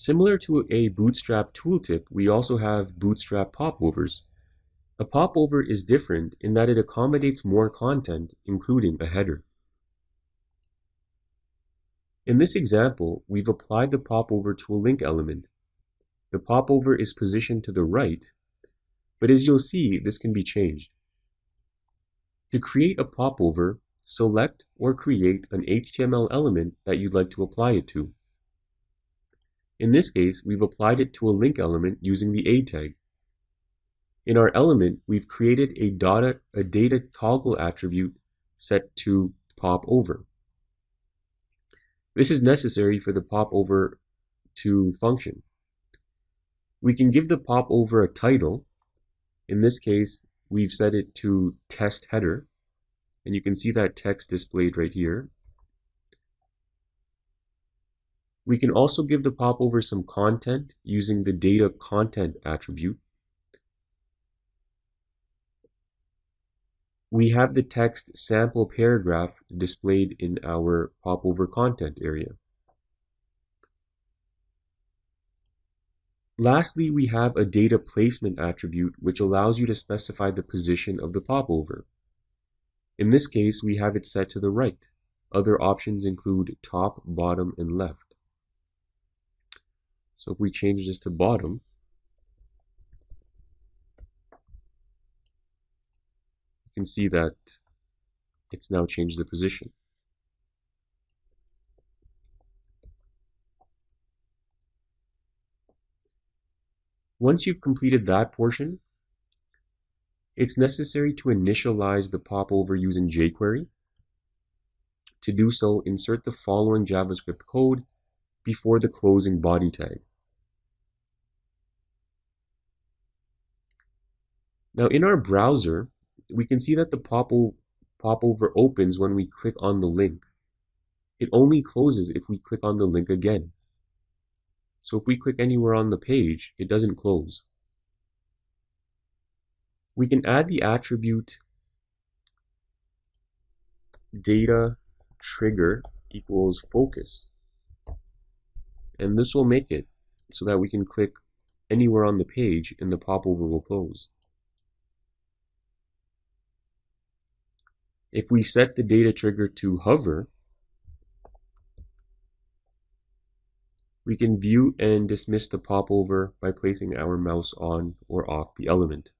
Similar to a Bootstrap tooltip, we also have Bootstrap Popovers. A popover is different in that it accommodates more content, including a header. In this example, we've applied the popover to a link element. The popover is positioned to the right, but as you'll see, this can be changed. To create a popover, select or create an HTML element that you'd like to apply it to. In this case, we've applied it to a link element using the A tag. In our element, we've created a data toggle attribute set to popover. This is necessary for the popover to function. We can give the popover a title. In this case, we've set it to test header, and you can see that text displayed right here. We can also give the popover some content using the data content attribute. We have the text sample paragraph displayed in our popover content area. Lastly, we have a data placement attribute which allows you to specify the position of the popover. In this case, we have it set to the right. Other options include top, bottom, and left. So if we change this to bottom, you can see that it's now changed the position. Once you've completed that portion, it's necessary to initialize the popover using jQuery. To do so, insert the following JavaScript code before the closing body tag. Now in our browser, we can see that the popover opens when we click on the link. It only closes if we click on the link again. So if we click anywhere on the page, it doesn't close. We can add the attribute data trigger equals focus. And this will make it so that we can click anywhere on the page and the popover will close. If we set the data trigger to hover, we can view and dismiss the popover by placing our mouse on or off the element.